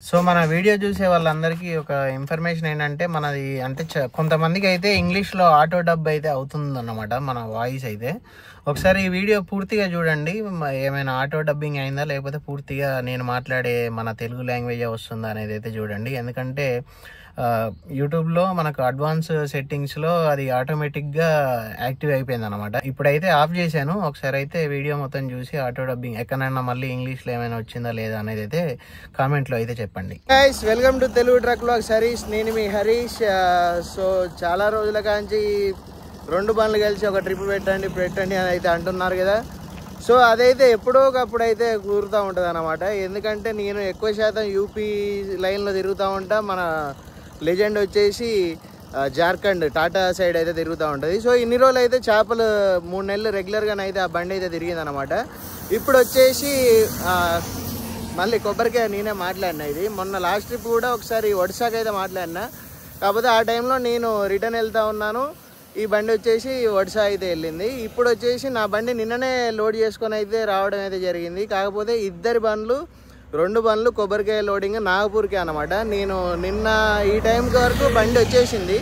So మన video చూసే వాళ్ళందరికీ ఒక ఇన్ఫర్మేషన్ ఏంటంటే మనది అంటే కొంతమందికి అయితే ఇంగ్లీష్లో ఆటో డబ్ అయితే అవుతుందన్నమాట మన వాయిస్ అయితే. ఒకసారి ఈ వీడియో పూర్తిగా చూడండి, ఏమైనా ఆటో డబ్బింగ్ అయిందా లేకపోతే పూర్తిగా నేను మాట్లాడే మన తెలుగు లాంగ్వేజ్ వస్తుందా అనేది అయితే చూడండి. ఎందుకంటే యూట్యూబ్లో మనకు అడ్వాన్స్ సెట్టింగ్స్లో అది ఆటోమేటిక్గా యాక్టివ్ అయిపోయింది అనమాట. ఇప్పుడైతే ఆఫ్ చేశాను. ఒకసారి అయితే వీడియో మొత్తం చూసి ఆటో డబ్బింగ్ ఎక్కడైనా మళ్ళీ ఇంగ్లీష్లో ఏమైనా వచ్చిందా లేదా అనేది అయితే కామెంట్లో అయితే చెప్పండి. Guys, welcome to Telugu truck vlogs Harish. నేను మీ హరీష్. సో చాలా రోజుల కాంచి 2 బండ్లు కలిసి ఒక ట్రిప్ పెట్టండి అని అయితే అంటున్నారు కదా. సో అదైతే ఎప్పుడో ఒకప్పుడు అయితే కుదురుతూ ఉంటుంది అన్నమాట. ఎందుకంటే నేను ఎక్కువ శాతం యూపీ లైన్లో తిరుగుతూ ఉంటా. మన లెజెండ్ వచ్చేసి జార్ఖండ్ టాటా సైడ్ అయితే తిరుగుతూ ఉంటుంది. సో ఇన్ని రోజులు అయితే చేపలు 3 నెలలు రెగ్యులర్గానే అయితే ఆ బండి అయితే తిరిగింది అనమాట. ఇప్పుడు వచ్చేసి మళ్ళీ కొబ్బరికాయ నేనే మాట్లాడినా. ఇది మొన్న లాస్ట్ ట్రిప్ కూడా ఒకసారి ఒడిశాకి అయితే మాట్లాడినా. కాకపోతే ఆ టైంలో నేను రిటర్న్ వెళ్తూ ఉన్నాను, ఈ బండి వచ్చేసి ఒడిశా అయితే వెళ్ళింది. ఇప్పుడు వచ్చేసి నా బండి నిన్ననే లోడ్ చేసుకొని అయితే రావడం అయితే జరిగింది. కాకపోతే 2 బండ్లు కొబ్బరికాయ లోడింగ్ నాగపూర్కి అనమాట. నేను నిన్న ఈ టైంకి వరకు బండి వచ్చేసింది.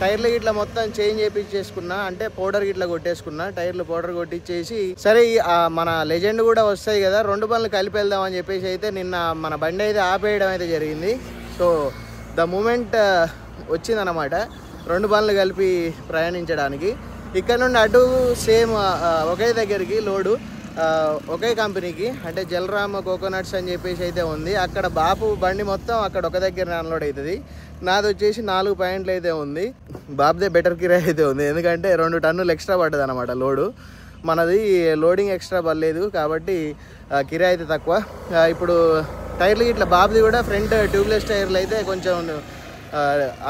టైర్లు గిట్లా మొత్తం చేంజ్ చేయించేసుకున్నా, అంటే పౌడర్ గిట్లా కొట్టేసుకున్నా. టైర్లు పౌడర్ కొట్టించేసి సరే మన లెజెండ్ కూడా వస్తాయి కదా, 2 బండ్లు కలిపి వెళ్దామని చెప్పేసి అయితే నిన్న మన బండి అయితే ఆపేయడం అయితే జరిగింది. సో ద మూమెంట్ వచ్చిందనమాట 2 బండ్లు కలిపి ప్రయాణించడానికి. ఇక్కడ నుండి అటు సేమ్ ఒకే దగ్గరికి లోడు, ఒకే కంపెనీకి, అంటే జలరామ్ కోకోనట్స్ అని చెప్పేసి అయితే ఉంది. అక్కడ బాపు బండి మొత్తం అక్కడ ఒక దగ్గర అన్లోడ్ అవుతుంది. నాది వచ్చేసి 4 పాయింట్లు అయితే ఉంది. బాబుదే బెటర్ కిరాయి అయితే ఉంది, ఎందుకంటే 2 టన్నులు ఎక్స్ట్రా పడ్డది అనమాట లోడు. మనది లోడింగ్ ఎక్స్ట్రా పడలేదు కాబట్టి కిరాయి అయితే తక్కువ. ఇప్పుడు టైర్లు ఇట్లా బాబుది కూడా ఫ్రంట్ ట్యూబ్లెస్ టైర్లు అయితే కొంచెం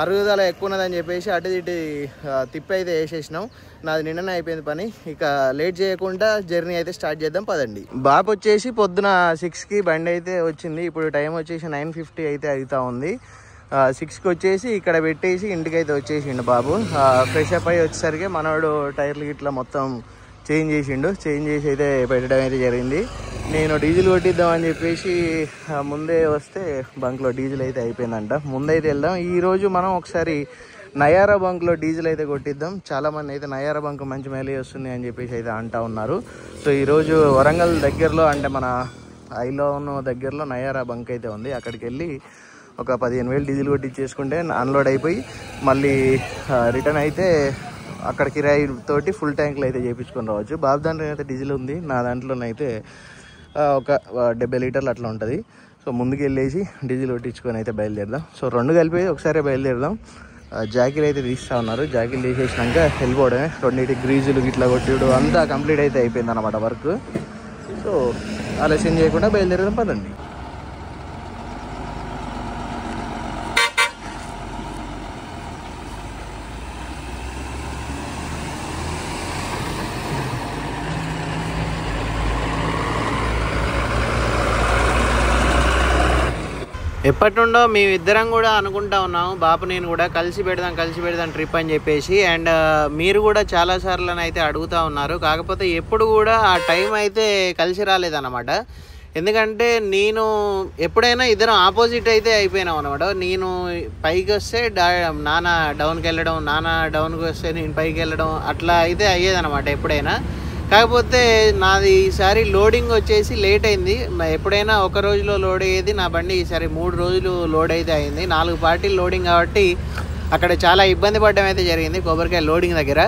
అరుగుదల ఎక్కువ ఉన్నదని చెప్పేసి అటు ఇటు తిప్పి అయితే వేసేసినాం. నాది నిన్ననే అయిపోయింది పని. ఇక లేట్ చేయకుండా జర్నీ అయితే స్టార్ట్ చేద్దాం పదండి. బాబు వచ్చేసి పొద్దున 6కి బండి అయితే వచ్చింది. ఇప్పుడు టైం వచ్చేసి 9:50 అయితే అవుతా ఉంది. 6కి వచ్చేసి ఇక్కడ పెట్టేసి ఇంటికి అయితే వచ్చేసిండు బాబు. ఫ్రెష్ అప్ అయ్యి వచ్చేసరికి మనోడు టైర్లు ఇట్లా మొత్తం చేంజ్ చేసి అయితే పెట్టడం అయితే జరిగింది. నేను డీజిల్ కొట్టిద్దామని చెప్పేసి ముందే వస్తే బంక్లో డీజిల్ అయితే అయిపోయిందంట. ముందైతే వెళ్దాం. ఈరోజు మనం ఒకసారి నయారా బంక్లో డీజిల్ అయితే కొట్టిద్దాం. చాలామంది అయితే నయారా బంక్ మంచి మైలేజ్ వస్తుంది అని చెప్పేసి అయితే అంటూ ఉన్నారు. సో ఈరోజు వరంగల్ దగ్గరలో, అంటే మన ఐలోన్ దగ్గరలో నయారా బంక్ అయితే ఉంది. అక్కడికి వెళ్ళి ఒక 15,000 డీజిల్ కొట్టించేసుకుంటే అన్లోడ్ అయిపోయి మళ్ళీ రిటర్న్ అయితే అక్కడ కిరాయి తోటి ఫుల్ ట్యాంకులు అయితే చేయించుకొని రావచ్చు. బాబు దాంట్లో అయితే డీజిల్ ఉంది, నా దాంట్లోనైతే ఒక 70 లీటర్లు అట్లా ఉంటుంది. సో ముందుకు వెళ్ళేసి డీజిల్ కొట్టించుకొని అయితే బయలుదేరదాం. సో 2 కలిపి ఒకసారి బయలుదేరదాం. జాకీలు అయితే తీస్తూ ఉన్నారు. జాకీలు తీసేసినాక వెళ్ళిపోవడమే. 2 గ్రీజులు ఇట్లా కొట్టిడు అంతా కంప్లీట్ అయితే అయిపోయింది అన్నమాట వర్క్. సో ఆలస్యం చేయకుండా బయలుదేరదాం పదండి. ఎప్పటి నుండో మేమిద్దరం కూడా అనుకుంటా ఉన్నాము, బాపు నేను కూడా కలిసి పెడదాం ట్రిప్ అని చెప్పేసి. అండ్ మీరు కూడా చాలాసార్లు అయితే అడుగుతూ ఉన్నారు. కాకపోతే ఎప్పుడు కూడా ఆ టైం అయితే కలిసి రాలేదన్నమాట. ఎందుకంటే నేను ఎప్పుడైనా ఇద్దరం ఆపోజిట్ అయితే అయిపోయినాం అనమాట. నేను పైకి వస్తే నాన్న డౌన్కి వెళ్ళడం, నాన్న డౌన్కి వస్తే నేను పైకి వెళ్ళడం, అట్లా అయితే అయ్యేదన్నమాట ఎప్పుడైనా. కాకపోతే నాది ఈసారి లోడింగ్ వచ్చేసి లేట్ అయింది. ఎప్పుడైనా ఒక రోజులో లోడ్ అయ్యేది నా బండి, ఈసారి 3 రోజులు లోడ్ అయితే అయింది. 4 పార్టీలు లోడింగ్ కాబట్టి అక్కడ చాలా ఇబ్బంది పడడం అయితే జరిగింది కొబ్బరికాయ లోడింగ్ దగ్గర.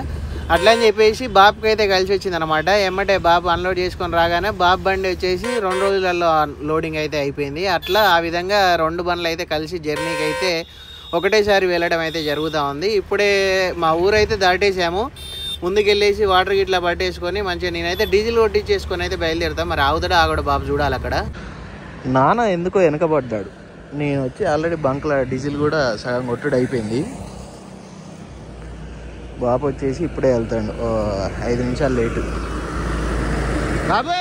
అట్లా అని చెప్పేసి బాబుకి అయితే కలిసి వచ్చింది అనమాట. ఎమ్మటే బాబు అన్లోడ్ చేసుకొని రాగానే బాబు బండి వచ్చేసి 2 రోజులలో లోడింగ్ అయితే అయిపోయింది. అట్లా ఆ విధంగా 2 బండ్లు అయితే కలిసి జర్నీకి అయితే ఒకటేసారి వెళ్ళడం అయితే జరుగుతూ ఉంది. ఇప్పుడే మా ఊరైతే దాటేసాము. ముందుకెళ్ళేసి వాటర్ గిట్లా పట్టేసుకొని మంచిగా నేనైతే డీజిల్ కొట్టించేసుకొని అయితే బయలుదేరుతాం. మరి ఆగుతాడా ఆగడు బాబు చూడాలి. అక్కడ నాన్న ఎందుకో వెనకబడ్డాడు. నేను వచ్చి ఆల్రెడీ బంక్లో డీజిల్ కూడా సగం కొట్టుడు అయిపోయింది. బాబు వచ్చేసి ఇప్పుడే వెళ్తాడు, 5 నిమిషాలు లేటు. బాబు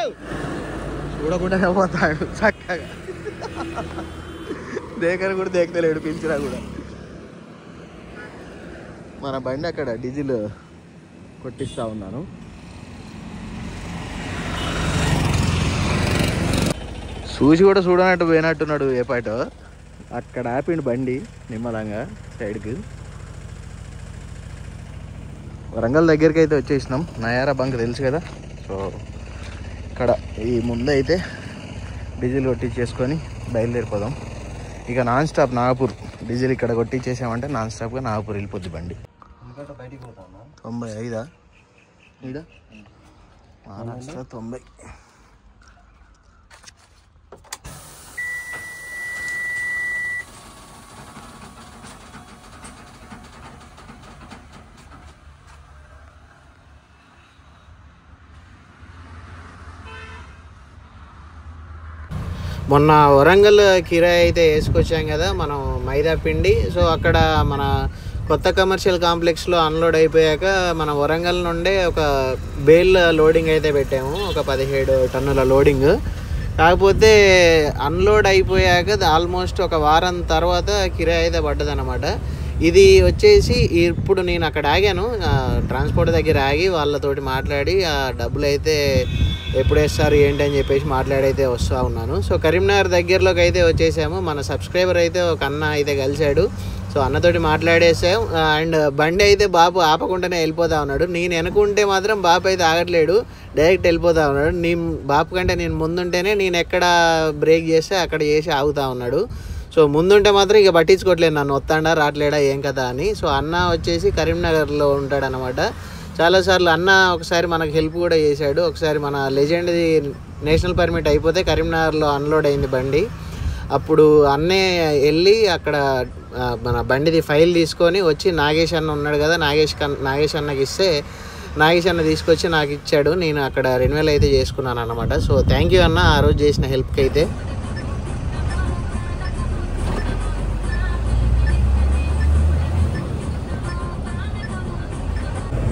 చూడకుండా పోతాడు చక్కగా, దేకని కూడా దేకలేడు, పిలిచినా కూడా. మన బండి అక్కడ డీజిల్ కొట్టిస్తూ ఉన్నాను. చూసి కూడా చూడనట్టు పోయినట్టున్నాడు ఏ పాటో. అక్కడ ఆపిండు బండి నిమ్మలంగా సైడ్కి. వరంగల్ దగ్గరికి అయితే వచ్చేసినాం. నయారా బంక్ తెలుసు కదా. సో ఇక్కడ ఈ ముందైతే డీజిల్ కొట్టించేసుకొని బయలుదేరిపోదాం. ఇక నాన్ స్టాప్ నాగపూర్. డీజిల్ ఇక్కడ కొట్టించేసామంటే నాన్ స్టాప్గా నాగపూర్ వెళ్ళిపోద్ది బండి. 95 ఈడ మహారాష్ట్ర 90. మొన్న వరంగల్ కిరాయి అయితే వేసుకొచ్చాం కదా మనం మైదా పిండి. సో అక్కడ మన కొత్త కమర్షియల్ కాంప్లెక్స్లో అన్లోడ్ అయిపోయాక మన వరంగల్ నుండే ఒక బేల్ లోడింగ్ అయితే పెట్టాము, ఒక 17 టన్నుల లోడింగ్. కాకపోతే అన్లోడ్ అయిపోయాక ఆల్మోస్ట్ ఒక వారం తర్వాత కిరాయి అయితే పడ్డదన్నమాట. ఇది వచ్చేసి ఇప్పుడు నేను అక్కడ ఆగాను, ట్రాన్స్పోర్ట్ దగ్గర ఆగి వాళ్ళతోటి మాట్లాడి ఆ డబ్బులు అయితే ఎప్పుడు వేస్తారు ఏంటి అని చెప్పేసి మాట్లాడైతే వస్తూ ఉన్నాను. సో కరీంనగర్ దగ్గరలోకి అయితే వచ్చేసాము. మన సబ్స్క్రైబర్ అయితే ఒక అన్న అయితే కలిశాడు. సో అన్నతోటి మాట్లాడేసాం. అండ్ బండి అయితే బాబు ఆపకుండానే వెళ్ళిపోతా ఉన్నాడు. నేను వెనుకుంటే మాత్రం బాబు అయితే ఆగట్లేడు, డైరెక్ట్ వెళ్ళిపోతా ఉన్నాడు. బాబు కంటే నేను ముందుంటేనే నేను ఎక్కడ బ్రేక్ చేస్తే అక్కడ చేసి ఆగుతూ ఉన్నాడు. సో ముందుంటే మాత్రం ఇక పట్టించుకోవట్లేదు నన్ను, వస్తాడా రావట్లేడా ఏం కదా అని. సో అన్న వచ్చేసి కరీంనగర్లో ఉంటాడనమాట. చాలాసార్లు అన్న ఒకసారి మనకు హెల్ప్ కూడా చేశాడు. ఒకసారి మన లెజెండ్ది నేషనల్ పర్మిట్ అయిపోతే కరీంనగర్లో అన్లోడ్ అయింది బండి. అప్పుడు అన్నే వెళ్ళి అక్కడ మన బండిది ఫైల్ తీసుకొని వచ్చి నాగేష్ అన్న ఉన్నాడు కదా, నాగేష్ అన్నకి ఇస్తే నాగేష్ అన్న తీసుకొచ్చి నాకు ఇచ్చాడు. నేను అక్కడ రెన్యువల్ అయితే చేసుకున్నాను అనమాట. సో థ్యాంక్ యూ అన్న ఆ రోజు చేసిన హెల్ప్కి అయితే.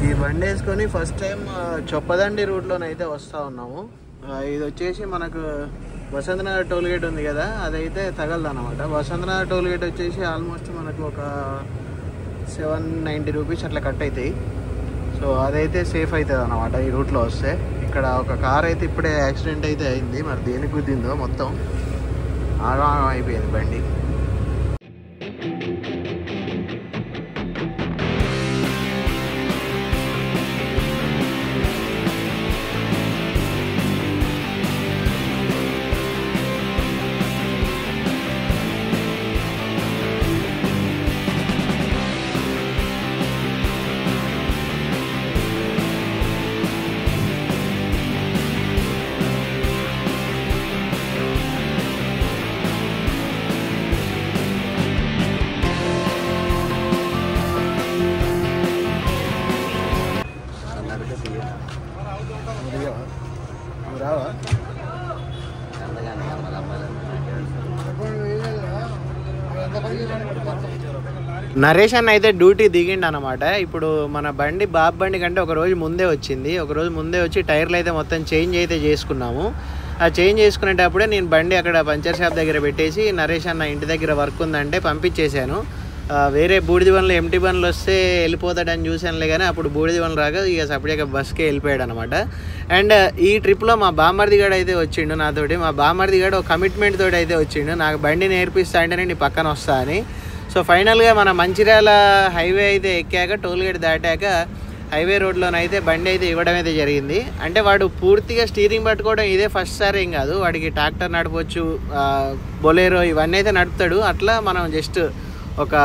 ఈ బండి వేసుకొని ఫస్ట్ టైం చొప్పదండి రూట్లోనైతే వస్తూ ఉన్నాము. ఇది వచ్చేసి మనకు వసంతనగర్ టోల్గేట్ ఉంది కదా, అదైతే తగలదు అనమాట. వసంతనగర్ టోల్గేట్ వచ్చేసి ఆల్మోస్ట్ మనకు ఒక 790 రూపీస్ అట్లా కట్ అవుతాయి. సో అదైతే సేఫ్ అవుతుంది అనమాట ఈ రూట్లో వస్తే. ఇక్కడ ఒక కార్ అయితే ఇప్పుడే యాక్సిడెంట్ అయితే అయింది, మరి దేనికి గుద్దిందో మొత్తం ఆగం అయిపోయింది బండి. నరేష్ అన్న అయితే డ్యూటీ దిగిండు అనమాట. ఇప్పుడు మన బండి బాబు బండి కంటే ఒక రోజు ముందే వచ్చింది. ఒక రోజు ముందే వచ్చి టైర్లు అయితే మొత్తం చేంజ్ అయితే చేసుకున్నాము. ఆ చేంజ్ చేసుకునేటప్పుడే నేను బండి అక్కడ పంచర్ షాప్ దగ్గర పెట్టేసి నరేష్ అన్న ఇంటి దగ్గర వర్క్ ఉందంటే పంపించేశాను. వేరే బూడిది బండ్లు ఎంటీ బండ్లు వస్తే వెళ్ళిపోతాడని చూశానులే, కానీ అప్పుడు బూడిది బండ్లు రాక ఇక సపరేట్గా బస్కే వెళ్ళిపోయాడు అనమాట. అండ్ ఈ ట్రిప్లో మా బామ్మర్దిగాడు అయితే వచ్చిండు నాతోటి. మా బామ్మర్దిగాడు ఒక కమిట్మెంట్ తోటి అయితే వచ్చిండు, నాకు బండి నేర్పిస్తా అంటే నీ పక్కన వస్తా అని. సో ఫైనల్గా మన మంచిర్యాల హైవే అయితే ఎక్కాక టోల్గేట్ దాటాక హైవే రోడ్లోనైతే బండి అయితే ఇవ్వడం అయితే జరిగింది. అంటే వాడు పూర్తిగా స్టీరింగ్ పట్టుకోవడం ఇదే ఫస్ట్ సారి ఏం కాదు, వాడికి ట్రాక్టర్ నడపవచ్చు, బొలేరో ఇవన్నీ అయితే నడుపుతాడు. అట్లా మనం జస్ట్ ఒక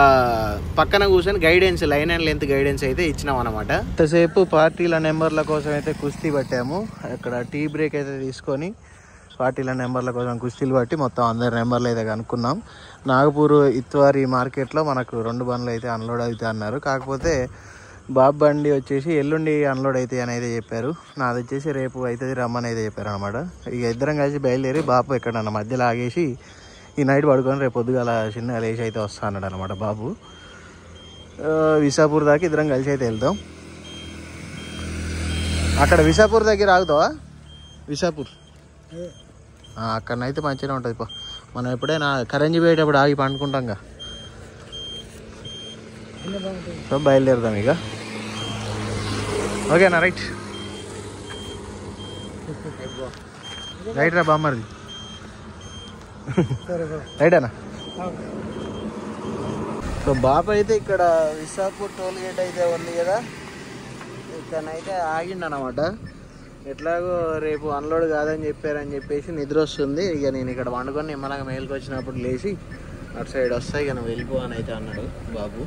పక్కన కూర్చొని guidance, line and length guidance అయితే ఇచ్చినాం అనమాట. ఇంతసేపు పార్టీల నెంబర్ల కోసం అయితే కుస్తీ పట్టాము. అక్కడ టీ బ్రేక్ అయితే తీసుకొని పార్టీల నెంబర్ల కోసం కుస్తీలు పట్టి మొత్తం అందరి నెంబర్లు అయితే కనుక్కున్నాం. నాగపూర్ ఇత్వారి మార్కెట్లో మనకు 2 బండ్లు అయితే అన్లోడ్ అవుతాయి అన్నారు. కాకపోతే బాబు బండి వచ్చేసి ఎల్లుండి అన్లోడ్ అవుతాయి అని అయితే చెప్పారు. నాది వచ్చేసి రేపు అవుతుంది రమ్మని అయితే చెప్పారు అనమాట. ఇక ఇద్దరం కలిసి బయలుదేరి బాబు ఎక్కడన్నా మధ్యలో ఆగేసి ఈ నైట్ పడుకొని రేపు పొద్దుగాల చిన్నగా లేచి అయితే వస్తా అన్నాడు అనమాట బాబు. విసాపూర్ దాకా ఇద్దరం కలిసి అయితే వెళ్తాం. అక్కడ విసాపూర్ దగ్గర ఆగుతావా? విసాపూర్ అక్కడనైతే మంచిగా ఉంటుంది. మనం ఎప్పుడైనా కరెంజీ పోయేటప్పుడు ఆగి పండుకుంటాంగా. సో బయలుదేరుదాం ఇక. ఓకేనా? రైట్ రైట్ రా బామ్మది. రైట్ అన్నా. సో బాబు అయితే ఇక్కడ విశాఖపూర్ టోల్ గేట్ అయితే ఉంది కదా, ఇక్కడనైతే ఆగిండు అనమాట. ఎట్లాగో రేపు అన్లోడ్ కాదని చెప్పేసి నిద్ర వస్తుంది. ఇక నేను ఇక్కడ వండుకొని నిమ్మలంగా మేలుకు వచ్చినప్పుడు లేచి అటు సైడ్ వస్తాయి, ఇక నువ్వు వెళ్ళిపో అని అయితే అన్నాడు బాబు.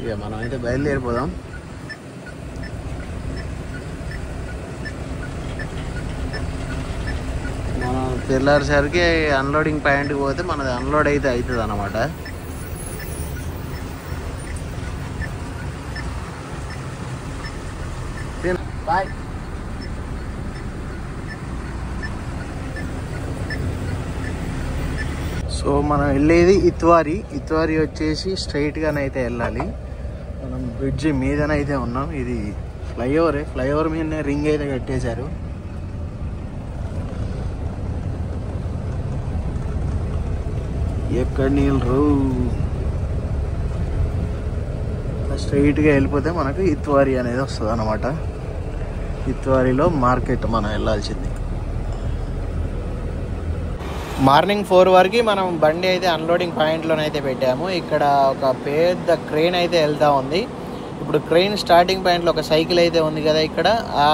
ఇక మనం అయితే బయలుదేరిపోదాం. మనం తెల్లారిసరికి అన్లోడింగ్ పాయింట్కి పోతే మనది అన్లోడ్ అయితే అవుతుంది అన్నమాట. బాయ్. సో మనం వెళ్ళేది ఇత్వారి వచ్చేసి స్ట్రైట్గానైతే వెళ్ళాలి. మనం బ్రిడ్జి మీదనైతే ఉన్నాం. ఇది ఫ్లైఓవర్ మీదనే రింగ్ అయితే కట్టేశారు. ఎక్కడ నీళ్ళు స్ట్రైట్గా వెళ్ళిపోతే మనకు ఇత్వారి అనేది వస్తుంది అన్నమాట. ఇత్వారిలో మార్కెట్ మనం వెళ్ళాల్సింది. మార్నింగ్ 4 వరకు మనం బండి అయితే అన్లోడింగ్ పాయింట్లోనైతే పెట్టాము. ఇక్కడ ఒక పెద్ద క్రెయిన్ అయితే వెళ్తూ ఉంది. ఇప్పుడు క్రెయిన్ స్టార్టింగ్ పాయింట్లో ఒక సైకిల్ అయితే ఉంది కదా, ఇక్కడ ఆ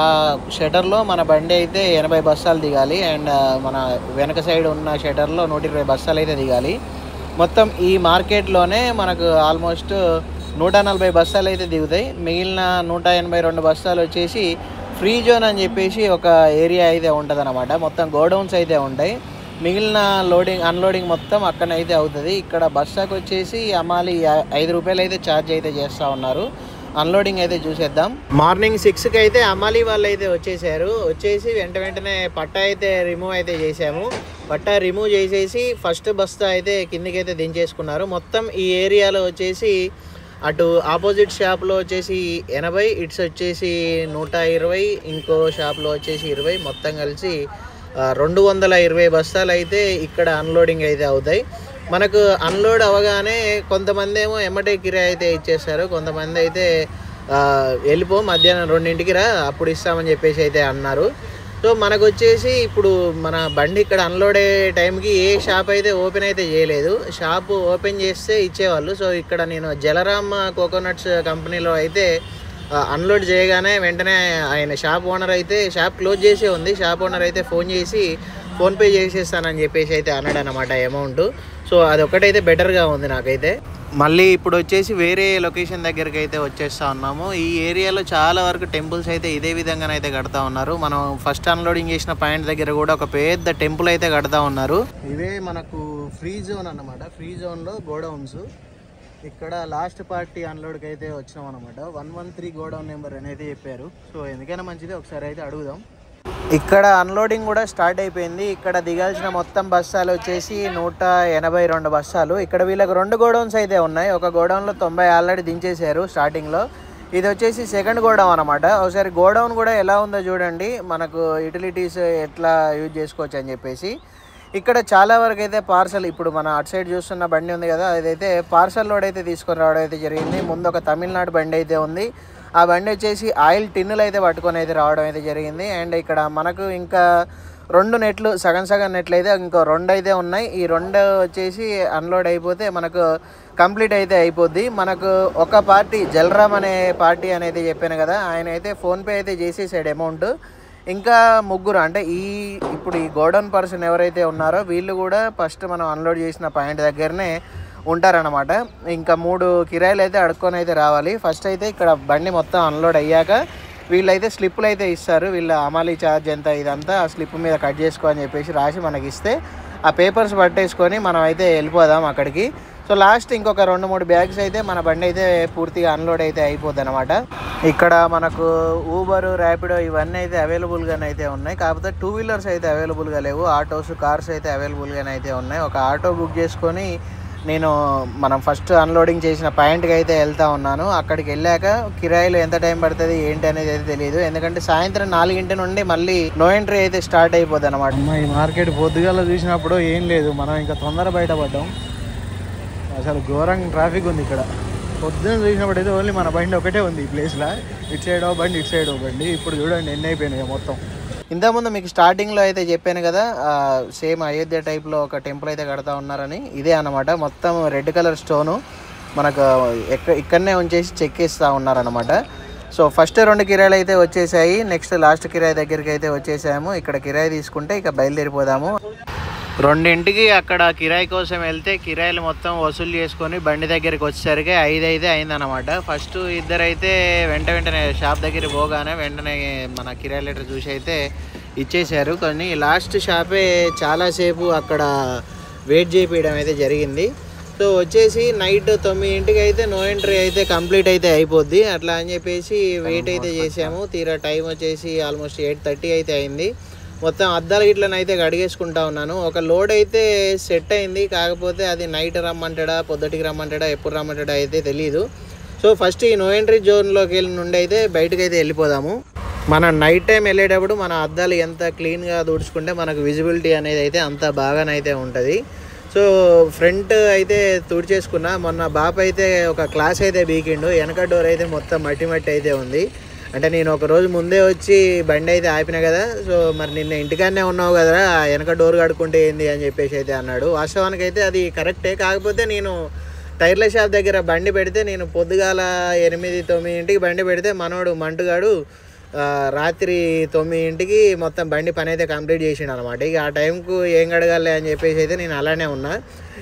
షటర్లో మన బండి అయితే 80 బస్తాలు దిగాలి. అండ్ మన వెనక సైడ్ ఉన్న షటర్లో 120 బస్తాలు అయితే దిగాలి. మొత్తం ఈ మార్కెట్లోనే మనకు ఆల్మోస్ట్ 140 బస్తాలు అయితే దిగుతాయి. మిగిలిన 182 బస్తాలు వచ్చేసి ఫ్రీ జోన్ అని చెప్పేసి ఒక ఏరియా అయితే ఉంటుంది అన్నమాట. మొత్తం గోడౌన్స్ అయితే ఉంటాయి. మిగిలిన అన్లోడింగ్ మొత్తం అక్కడనైతే అవుతుంది. ఇక్కడ బస్సాకు వచ్చేసి అమాలి 5 రూపాయలు అయితే ఛార్జ్ అయితే చేస్తూ ఉన్నారు. అన్లోడింగ్ అయితే చూసేద్దాం. మార్నింగ్ 6కి అయితే అమాలి వాళ్ళు అయితే వచ్చేసి వెంటనే పట్టా అయితే రిమూవ్ అయితే చేసాము. పట్టా రిమూవ్ చేసేసి ఫస్ట్ బస్తా అయితే కిందికైతే దించేసుకున్నారు. మొత్తం ఈ ఏరియాలో వచ్చేసి అటు ఆపోజిట్ షాప్లో వచ్చేసి 80, ఇట్స్ వచ్చేసి 120, ఇంకో షాప్లో వచ్చేసి 20, మొత్తం కలిసి 220 బస్తాలు అయితే ఇక్కడ అన్లోడింగ్ అయితే అవుతాయి. మనకు అన్లోడ్ అవగానే కొంతమంది ఏమో ఎమ్మటే కిరాయి అయితే ఇచ్చేస్తారు, కొంతమంది అయితే వెళ్ళిపో మధ్యాహ్నం 2ంటికి రా అప్పుడు ఇస్తామని చెప్పేసి అయితే అన్నారు. సో మనకు వచ్చేసి ఇప్పుడు మన బండి ఇక్కడ అన్లోడ్ అయ్యే టైంకి ఏ షాప్ అయితే ఓపెన్ అయితే చేయలేదు. షాప్ ఓపెన్ చేస్తే ఇచ్చేవాళ్ళు. సో ఇక్కడ నేను జలరామ్ కోకోనట్స్ కంపెనీలో అయితే అన్లోడ్ చేయగానే వెంటనే ఆయన షాప్ ఓనర్ అయితే షాప్ క్లోజ్ చేసే ఉంది. షాప్ ఓనర్ అయితే ఫోన్ చేసి ఫోన్పే చేసేస్తానని చెప్పేసి అయితే అన్నాడు అనమాట అమౌంట్. సో అదొక్కటైతే బెటర్గా ఉంది నాకైతే. మళ్ళీ ఇప్పుడు వచ్చేసి వేరే లొకేషన్ దగ్గరికి అయితే వచ్చేస్తూ ఉన్నాము. ఈ ఏరియాలో చాలా వరకు టెంపుల్స్ అయితే ఇదే విధంగానైతే కడతా ఉన్నారు. మనం ఫస్ట్ అన్లోడింగ్ చేసిన పాయింట్ దగ్గర కూడా ఒక పెద్ద టెంపుల్ అయితే కడతా ఉన్నారు. ఇవే మనకు ఫ్రీ జోన్ అన్నమాట. ఫ్రీ జోన్లో గోడౌన్స్. ఇక్కడ లాస్ట్ పార్టీ అన్లోడ్కి అయితే వచ్చినాం అనమాట. 113 గోడౌన్ నెంబర్ అనేది చెప్పారు. సో ఎందుకైనా మంచిది, ఒకసారి అయితే అడుగుదాం. ఇక్కడ అన్లోడింగ్ కూడా స్టార్ట్ అయిపోయింది. ఇక్కడ దిగాల్సిన మొత్తం బస్తాలు వచ్చేసి 182 బస్తాలు. ఇక్కడ వీళ్ళకి 2 గోడౌన్స్ అయితే ఉన్నాయి. ఒక గోడౌన్లో 90 ఆల్రెడీ దించేశారు స్టార్టింగ్లో. ఇది వచ్చేసి సెకండ్ గోడౌన్ అనమాట. ఒకసారి గోడౌన్ కూడా ఎలా ఉందో చూడండి, మనకు యూటిలిటీస్ ఎట్లా యూజ్ చేసుకోవచ్చు అని చెప్పేసి. ఇక్కడ చాలా వరకు అయితే పార్సల్, ఇప్పుడు మన అటు సైడ్ చూస్తున్న బండి ఉంది కదా, అదైతే పార్సల్ లోడ్ అయితే తీసుకొని రావడం అయితే జరిగింది. ముందు ఒక తమిళనాడు బండి అయితే ఉంది. ఆ బండి వచ్చేసి ఆయిల్ టిన్నులు అయితే పట్టుకొని అయితే రావడం అయితే జరిగింది. అండ్ ఇక్కడ మనకు ఇంకా 2 నెట్లు, సగం నెట్లు అయితే ఇంకో 2 అయితే ఉన్నాయి. ఈ 2 వచ్చేసి అన్లోడ్ అయిపోతే మనకు కంప్లీట్ అయితే అయిపోద్ది. మనకు ఒక పార్టీ జలరామ్ అనే పార్టీ అనేది చెప్పాను కదా, ఆయన అయితే ఫోన్పే అయితే చేసేసాడు అమౌంట్. ఇంకా 3 అంటే ఇప్పుడు ఈ గోడౌన్ పర్సన్ ఎవరైతే ఉన్నారో వీళ్ళు కూడా ఫస్ట్ మనం అన్లోడ్ చేసిన పాయింట్ దగ్గరనే ఉంటారనమాట. ఇంకా 3 కిరాయిలు అయితే అడుక్కొని అయితే రావాలి. ఫస్ట్ అయితే ఇక్కడ బండి మొత్తం అన్లోడ్ అయ్యాక వీళ్ళైతే స్లిప్పులు అయితే ఇస్తారు. వీళ్ళ అమాలీ ఛార్జ్ ఎంత ఇదంతా ఆ స్లిప్ మీద కట్ చేసుకో అని చెప్పేసి రాసి మనకి ఇస్తే ఆ పేపర్స్ పట్టేసుకొని మనం అయితే వెళ్ళిపోదాం అక్కడికి. సో లాస్ట్ ఇంకొక 2-3 బ్యాగ్స్ అయితే మన బండి అయితే పూర్తిగా అన్లోడ్ అయితే అయిపోద్ది అనమాట. ఇక్కడ మనకు ఊబర్, ర్యాపిడో ఇవన్నీ అయితే అవైలబుల్గానే అయితే ఉన్నాయి. కాకపోతే 2 వీలర్స్ అయితే అవైలబుల్గా లేవు. ఆటోస్, కార్స్ అయితే అవైలబుల్గానే అయితే ఉన్నాయి. ఒక ఆటో బుక్ చేసుకొని నేను మనం ఫస్ట్ అన్లోడింగ్ చేసిన పాయింట్కి అయితే వెళ్తూ ఉన్నాను. అక్కడికి వెళ్ళాక కిరాయిలు ఎంత టైం పడుతుంది ఏంటి అనేది అయితే తెలియదు. ఎందుకంటే సాయంత్రం 4 నుండి మళ్ళీ నో ఎంట్రీ అయితే స్టార్ట్ అయిపోద్ది అనమాట. ఈ మార్కెట్ పొద్దుగాల చూసినప్పుడు ఏం లేదు, మనం ఇంకా తొందర బయటపడ్డాం. అసలు ఘోరంగా ట్రాఫిక్ ఉంది ఇక్కడ. పొద్దున చూసినప్పుడు అయితే ఓన్లీ మన బండి ఒకటే ఉంది ఈ ప్లేస్లో. ఇటు సైడ్ ఓ బండి, ఇటు సైడ్ ఓ బండి. ఇప్పుడు చూడండి ఎన్ని అయిపోయినాయి మొత్తం. ఇంతకుముందు మీకు స్టార్టింగ్లో అయితే చెప్పాను కదా, సేమ్ అయోధ్య టైప్లో ఒక టెంపుల్ అయితే కడతా ఉన్నారని. ఇదే అన్నమాట. మొత్తం రెడ్ కలర్ స్టోను. మనకు ఇక్కడనే ఉంచేసి చెక్ ఇస్తూ ఉన్నారనమాట. సో ఫస్ట్ 2 కిరాయిలు అయితే వచ్చేసాయి. నెక్స్ట్ లాస్ట్ కిరాయి దగ్గరికి అయితే వచ్చేసాము. ఇక్కడ కిరాయి తీసుకుంటే ఇక బయలుదేరిపోదాము. 2ంటికి అక్కడ కిరాయి కోసం వెళ్తే కిరాయిలు మొత్తం వసూలు చేసుకొని బండి దగ్గరికి వచ్చేసరికి 5 అయితే అయిందనమాట. ఫస్ట్ ఇద్దరైతే వెంటనే షాప్ దగ్గరికి పోగానే వెంటనే మన కిరాయి లెటర్ చూసి అయితే ఇచ్చేసారు. కానీ లాస్ట్ షాపే చాలాసేపు అక్కడ వెయిట్ చేయించడం అయితే జరిగింది. సో వచ్చేసి నైట్ 9ంటికి అయితే నో ఎంట్రీ అయితే కంప్లీట్ అయితే అయిపోద్ది. అట్లా అని చెప్పేసి వెయిట్ అయితే చేసాము. తీరా టైం వచ్చేసి ఆల్మోస్ట్ 8:30 అయితే అయింది. మొత్తం అద్దాల గిట్లనైతే కడిగేసుకుంటా ఉన్నాను. ఒక లోడ్ అయితే సెట్ అయింది. కాకపోతే అది నైట్ రమ్మంటాడా పొద్దుటికి రమ్మంటాడా ఎప్పుడు రమ్మంటాడా అయితే తెలీదు. సో ఫస్ట్ ఈ నో ఎంట్రీ జోన్లోకి వెళ్ళి నుండి అయితే బయటకు అయితే వెళ్ళిపోదాము. మనం నైట్ టైం వెళ్ళేటప్పుడు మన అద్దాలు ఎంత క్లీన్గా తుడుచుకుంటే మనకు విజిబిలిటీ అనేది అయితే అంత బాగానైతే ఉంటుంది. సో ఫ్రంట్ అయితే తుడిచేసుకున్నా. మొన్న బాప్ అయితే ఒక క్లాస్ అయితే బీకిండు. వెనక డోర్ అయితే మొత్తం మట్టి అయితే ఉంది. అంటే నేను ఒక రోజు ముందే వచ్చి బండి అయితే ఆపిన కదా. సో మరి నిన్న ఇంటికాడనే ఉన్నావు కదరా, వెనక డోర్ కడుక్కుంటే ఏంది అని చెప్పేసి అయితే అన్నాడు. వాస్తవానికి అయితే అది కరెక్టే. కాకపోతే నేను టైర్ల షాప్ దగ్గర బండి పెడితే నేను పొద్దుగాల 8-9ంటికి బండి పెడితే మనోడు మంటుగాడు రాత్రి 9ంటికి మొత్తం బండి పని అయితే కంప్లీట్ చేసిండు అనమాట. ఇక ఆ టైంకు ఏం కడగాలి అని చెప్పేసి అయితే నేను అలానే ఉన్నా.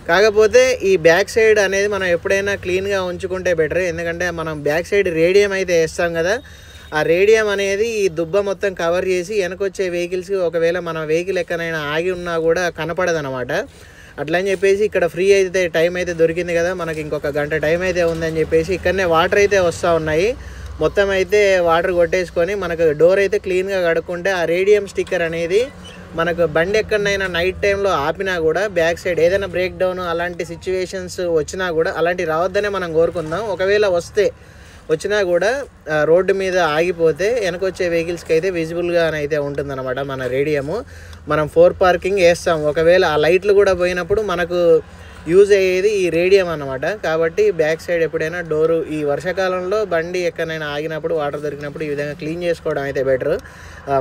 కాకపోతే ఈ బ్యాక్ సైడ్ అనేది మనం ఎప్పుడైనా క్లీన్గా ఉంచుకుంటే బెటర్. ఎందుకంటే మనం బ్యాక్ సైడ్ రేడియం అయితే వేస్తాం కదా. ఆ రేడియం అనేది ఈ దుబ్బ మొత్తం కవర్ చేసి వెనకొచ్చే వెహికల్స్కి ఒకవేళ మన వెహికల్ ఎక్కడైనా ఆగి ఉన్నా కూడా కనపడదు అనమాట. అట్లా అని చెప్పేసి ఇక్కడ ఫ్రీ అయితే టైం అయితే దొరికింది కదా మనకి, ఇంకొక గంట టైం అయితే ఉందని చెప్పేసి ఇక్కడనే వాటర్ అయితే వస్తూ ఉన్నాయి. మొత్తం అయితే వాటర్ కొట్టేసుకొని మనకు డోర్ అయితే క్లీన్గా కడుక్కుంటే ఆ రేడియం స్టిక్కర్ అనేది మనకు బండి ఎక్కడైనా నైట్ టైంలో ఆపినా కూడా బ్యాక్ సైడ్ ఏదైనా బ్రేక్ డౌన్ అలాంటి సిచ్యువేషన్స్ వచ్చినా కూడా అలాంటివి రావద్దనే మనం కోరుకుందాం. ఒకవేళ వచ్చినా కూడా రోడ్డు మీద ఆగిపోతే వెనకొచ్చే వెహికల్స్కి అయితే విజిబుల్గానైతే ఉంటుందన్నమాట మన రేడియము. మనం 4 పార్కింగ్ వేస్తాం. ఒకవేళ ఆ లైట్లు కూడా పోయినప్పుడు మనకు యూజ్ అయ్యేది ఈ రేడియం అన్నమాట. కాబట్టి బ్యాక్ సైడ్ ఎప్పుడైనా డోరు ఈ వర్షాకాలంలో బండి ఎక్కడైనా ఆగినప్పుడు వాటర్ దొరికినప్పుడు ఈ విధంగా క్లీన్ చేసుకోవడం అయితే బెటర్.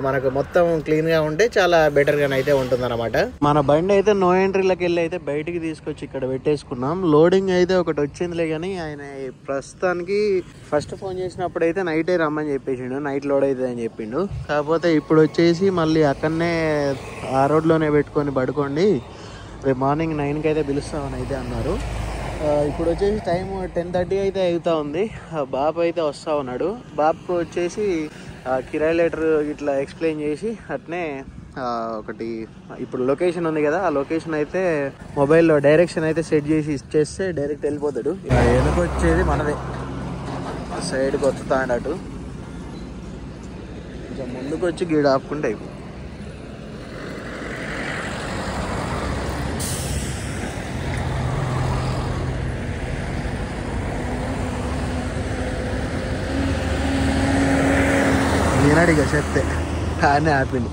మనకు మొత్తం క్లీన్గా ఉంటే చాలా బెటర్గానైతే ఉంటుందన్నమాట. మన బండి అయితే నో ఎంట్రీలోకి వెళ్ళి అయితే బయటికి తీసుకొచ్చి ఇక్కడ పెట్టేసుకున్నాం. లోడింగ్ అయితే ఒకటి వచ్చిందిలే, కానీ ఆయన ప్రస్తుతానికి ఫస్ట్ ఫోన్ చేసినప్పుడు అయితే నైటే రమ్మని చెప్పేసిండు, నైట్ లోడ్ అవుతుంది అని చెప్పిండు. కాకపోతే ఇప్పుడు వచ్చేసి మళ్ళీ అక్కడనే ఆ రోడ్లోనే పెట్టుకొని పడుకోండి, రేపు మార్నింగ్ 9కి అయితే పిలుస్తామని అయితే అన్నారు. ఇప్పుడు వచ్చేసి టైం 10:30 అయితే అవుతా ఉంది. బాబు అయితే వస్తూ ఉన్నాడు. బాబుకు వచ్చేసి కిరాయి లెటర్ ఇట్లా ఎక్స్ప్లెయిన్ చేసి అట్నే ఒకటి ఇప్పుడు లొకేషన్ ఉంది కదా, ఆ లొకేషన్ అయితే మొబైల్లో డైరెక్షన్ అయితే సెట్ చేసి ఇచ్చేస్తే డైరెక్ట్ వెళ్ళిపోతాడు. వెనక వచ్చేది మనదే, సైడ్కి వస్తా అన్నట్టు కొంచెం ముందుకు వచ్చి గీడ ఆపుకుంటే అయిపోతుంది. ఈనాడిగా చెప్తే కానీ ఆపిండు.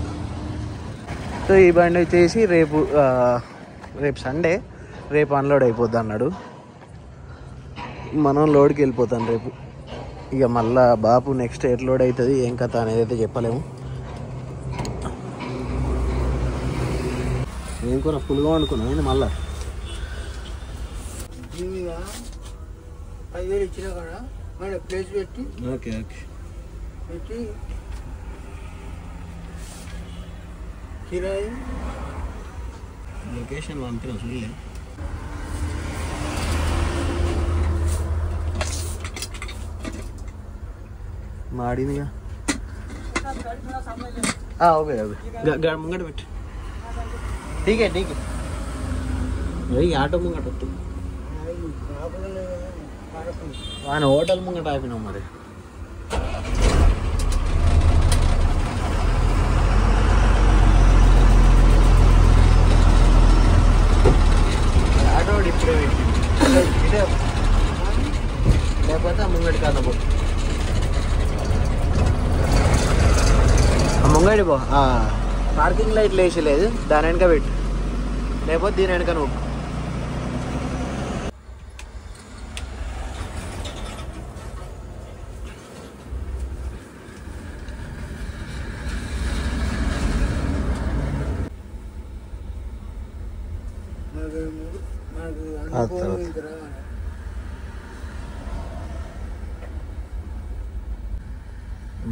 సో ఈ బండి వచ్చేసి రేపు సండే, రేపు అన్లోడ్ అయిపోద్ది అన్నాడు. మనం లోడ్కి వెళ్ళిపోతాం రేపు. ఇక మళ్ళా బాపు నెక్స్ట్ ఎట్ లోడ్ అవుతుంది ఏం కథ అనేది అయితే చెప్పలేము. ఏం కూడా ఫుల్గా అనుకున్నాం ఏంటి మళ్ళా 5,000 ఇచ్చినా కూడా ప్లేస్ పెట్టి ఓకే పెట్టి కిరాయి లొకేషన్ పంపిన చూడలే. మాడిదిగా ఓకే ముంగట పెట్టి ఠీకే ఆటో ముంగట వద్దు, ఆయన హోటల్ ముంగట ఆపినాం మరి. ఆటో ఇప్పుడే ఇదే లేకపోతే ముంగడి కాదు ముంగడి పో. పార్కింగ్ లైట్లు వేసి లేదు, దాని వెనక పెట్టు, లేకపోతే దీని వెనక నువ్వు.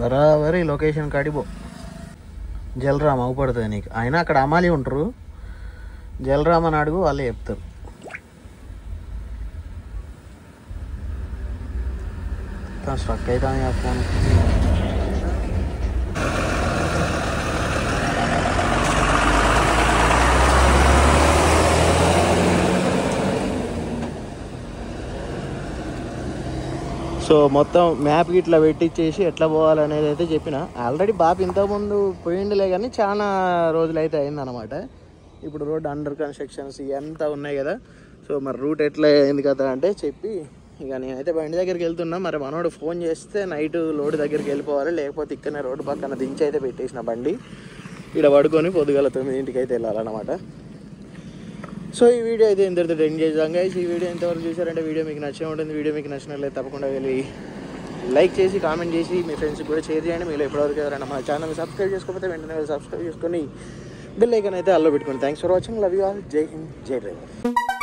బరాబరి లొకేషన్ కాడిపో. జలరామ్ అవుపడుతుంది నీకు. అయినా అక్కడ అమాలి ఉంటారు, జలరామ్ అని అడుగు, వాళ్ళే చెప్తారు. స్ట్రక్ అవుతాను ఆ ఫోన్. సో మొత్తం మ్యాప్ ఇట్లా పెట్టించేసి ఎట్లా పోవాలనేది అయితే చెప్పిన. ఆల్రెడీ బాబు ఇంతకుముందు పోయిండలే కానీ చాలా రోజులు అయితే అయిందనమాట. ఇప్పుడు రోడ్ అండర్ కన్స్ట్రక్షన్స్ ఇవంతా ఉన్నాయి కదా. సో మరి రూట్ ఎట్లా అయింది కదా అంటే చెప్పి ఇక నేనైతే బండి దగ్గరికి వెళ్తున్నా. మరి మనోడు ఫోన్ చేస్తే నైట్ లోడ్ దగ్గరికి వెళ్ళిపోవాలి, లేకపోతే ఇక్కడనే రోడ్డు పక్కన దించి అయితే పెట్టేసిన బండి. ఇక్కడ పడుకొని పొద్దుగల 9 అయితే వెళ్ళాలన్నమాట. సో ఈ వీడియో అయితే ఇంతటితో ఎండ్ చేద్దాం గైస్. ఈ వీడియో ఎంతవరకు చూసారంటే వీడియో మీకు నచ్చే ఉంటుంది. వీడియో మీకు నచ్చినట్లయితే తప్పకుండా వెళ్ళి లైక్ చేసి కామెంట్ చేసి మీ ఫ్రెండ్స్కి కూడా షేర్ చేయండి. మీరు ఎప్పటివరకు ఎవరైనా మా ఛానల్ సబ్స్క్రైబ్ చేసుకోకపోతే వెంటనే సబ్స్క్రైబ్ చేసుకొని బెల్ ఐకాన్ అయితే అల్లో పెట్టుకోండి. Thanks for watching. Love you all. జై హింద్, జై డ్రైవర్.